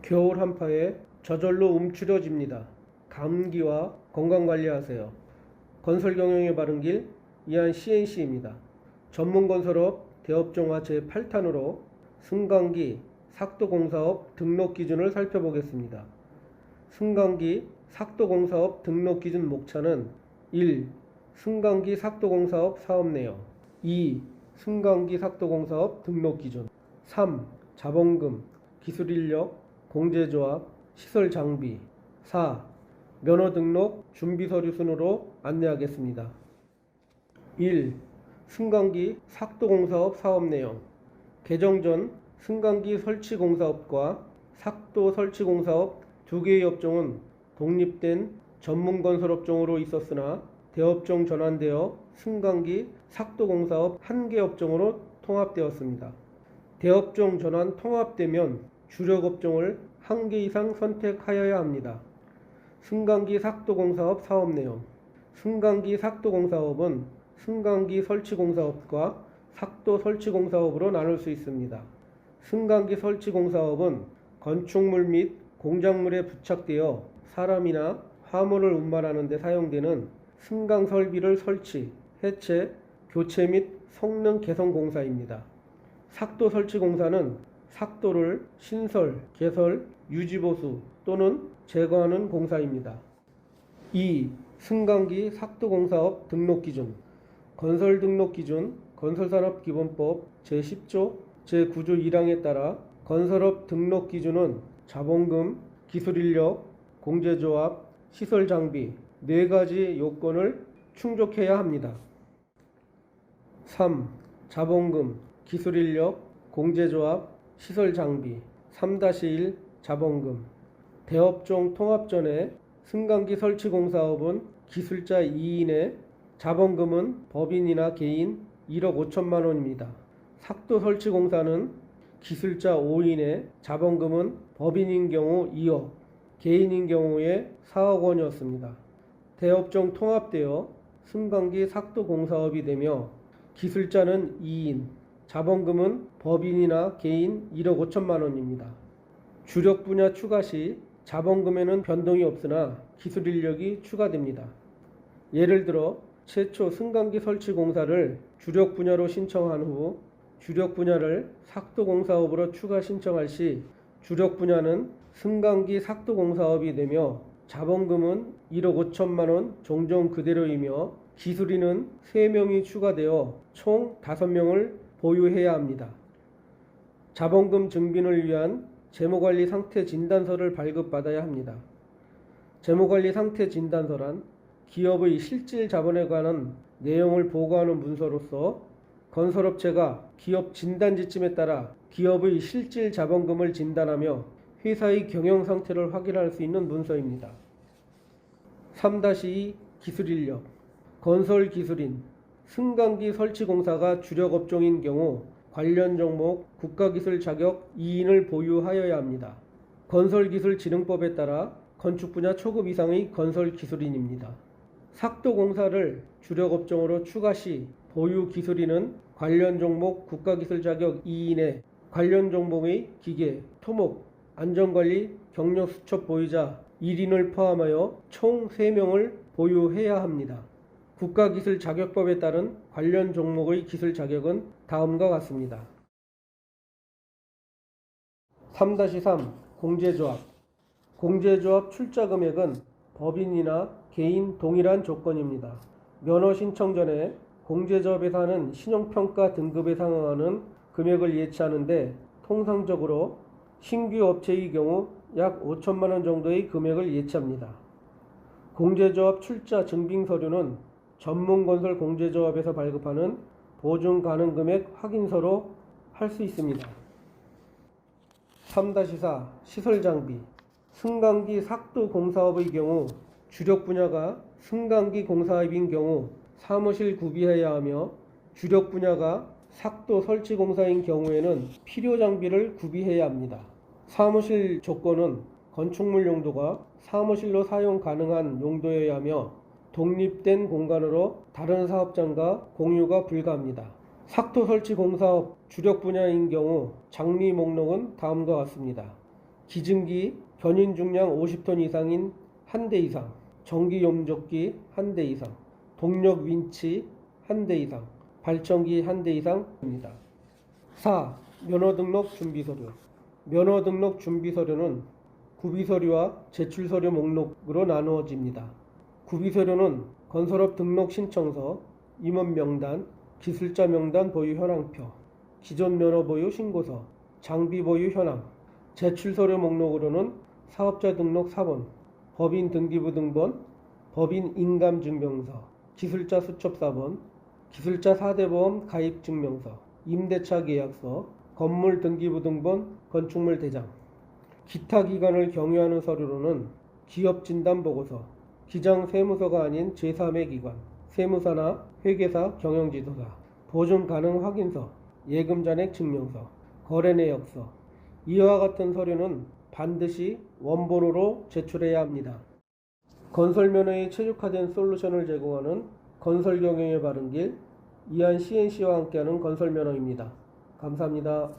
겨울 한파에 저절로 움츠려집니다. 감기와 건강관리하세요. 건설경영의 바른길 이한 CNC입니다. 전문건설업 대업종화 제8탄으로 승강기 삭도공사업 등록기준을 살펴보겠습니다. 승강기 삭도공사업 등록기준 목차는 1. 승강기 삭도공사업 사업내용 2. 승강기 삭도공사업 등록기준 3. 자본금, 기술인력, 공제조합, 시설장비 4. 면허등록 준비서류 순으로 안내하겠습니다. 1. 승강기 삭도공사업 사업내용 개정 전 승강기 설치공사업과 삭도 설치공사업 두 개의 업종은 독립된 전문건설업종으로 있었으나 대업종 전환되어 승강기 삭도공사업 한 개 업종으로 통합되었습니다. 대업종 전환 통합되면 주력업종을 한 개 이상 선택하여야 합니다. 승강기 삭도공사업 사업내용 승강기 삭도공사업은 승강기 설치공사업과 삭도 설치공사업으로 나눌 수 있습니다. 승강기 설치공사업은 건축물 및 공작물에 부착되어 사람이나 화물을 운반하는 데 사용되는 승강 설비를 설치, 해체, 교체 및 성능 개선 공사입니다. 삭도 설치 공사는 삭도를 신설, 개설, 유지보수 또는 제거하는 공사입니다. 2. 승강기 삭도공사업 등록기준 건설등록기준 건설산업기본법 제10조 제9조 1항에 따라 건설업 등록기준은 자본금, 기술인력, 공제조합, 시설장비 4가지 요건을 충족해야 합니다. 3. 자본금, 기술인력, 공제조합, 시설장비 3-1 자본금 대업종 통합 전에 승강기 설치공사업은 기술자 2인에 자본금은 법인이나 개인 1억 5천만 원입니다. 삭도 설치공사는 기술자 5인에 자본금은 법인인 경우 2억, 개인인 경우에 4억 원이었습니다. 대업종 통합되어 승강기 삭도 공사업이 되며 기술자는 2인, 자본금은 법인이나 개인 1억 5천만 원입니다. 주력 분야 추가 시 자본금에는 변동이 없으나 기술 인력이 추가됩니다. 예를 들어 최초 승강기 설치 공사를 주력 분야로 신청한 후 주력 분야를 삭도 공사업으로 추가 신청할 시 주력 분야는 승강기 삭도 공사업이 되며 자본금은 1억 5천만 원 종종 그대로이며 기술인은 3명이 추가되어 총 5명을 보유해야 합니다. 자본금 증빙을 위한 재무관리 상태 진단서를 발급받아야 합니다. 재무관리 상태 진단서란 기업의 실질 자본에 관한 내용을 보고하는 문서로서 건설업체가 기업 진단 지침에 따라 기업의 실질 자본금을 진단하며 회사의 경영 상태를 확인할 수 있는 문서입니다. 3-2 기술인력 건설기술인 승강기 설치공사가 주력 업종인 경우 관련 종목 국가기술 자격 2인을 보유하여야 합니다. 건설기술진흥법에 따라 건축분야 초급 이상의 건설기술인입니다. 삭도공사를 주력 업종으로 추가 시 보유 기술인은 관련 종목 국가기술 자격 2인에 관련 종목의 기계, 토목, 안전관리, 경력수첩 보유자 1인을 포함하여 총 3명을 보유해야 합니다. 국가기술 자격법에 따른 관련 종목의 기술 자격은 다음과 같습니다. 3-3 공제조합 공제조합 출자 금액은 법인이나 개인 동일한 조건입니다. 면허 신청 전에 공제조합에서 하는 신용평가 등급에 상응하는 금액을 예치하는데 통상적으로 신규 업체의 경우 약 5천만 원 정도의 금액을 예치합니다. 공제조합 출자 증빙 서류는 전문건설 공제조합에서 발급하는 보증 가능 금액 확인서로 할 수 있습니다. 3-4 시설장비 승강기 삭도 공사업의 경우 주력 분야가 승강기 공사업인 경우 사무실 구비해야 하며 주력 분야가 삭도 설치 공사인 경우에는 필요 장비를 구비해야 합니다. 사무실 조건은 건축물 용도가 사무실로 사용 가능한 용도여야 하며 독립된 공간으로 다른 사업장과 공유가 불가합니다. 삭도 설치 공사업 주력 분야인 경우 장미 목록은 다음과 같습니다. 기증기 견인 중량 50톤 이상인 1대 이상, 전기 용접기 1대 이상, 동력 윈치 1대 이상, 발전기 1대 이상입니다. 4. 면허 등록 준비 서류. 면허 등록 준비 서류는 구비 서류와 제출 서류 목록으로 나누어집니다. 구비 서류는 건설업 등록 신청서, 임원 명단, 기술자 명단 보유 현황표, 기존 면허 보유 신고서, 장비 보유 현황. 제출 서류 목록으로는 사업자 등록 사본, 법인 등기부 등본, 법인 인감 증명서, 기술자 수첩 사본, 기술자 4대 보험 가입 증명서, 임대차 계약서, 건물 등기부 등본, 건축물 대장. 기타 기관을 경유하는 서류로는 기업 진단 보고서, 기장 세무서가 아닌 제3의 기관, 세무사나 회계사, 경영지도사, 보증 가능 확인서, 예금 잔액 증명서, 거래 내역서. 이와 같은 서류는 반드시 원본으로 제출해야 합니다. 건설 면허에 최적화된 솔루션을 제공하는 건설 경영의 바른 길, 이한 CNC와 함께하는 건설 면허입니다. 감사합니다.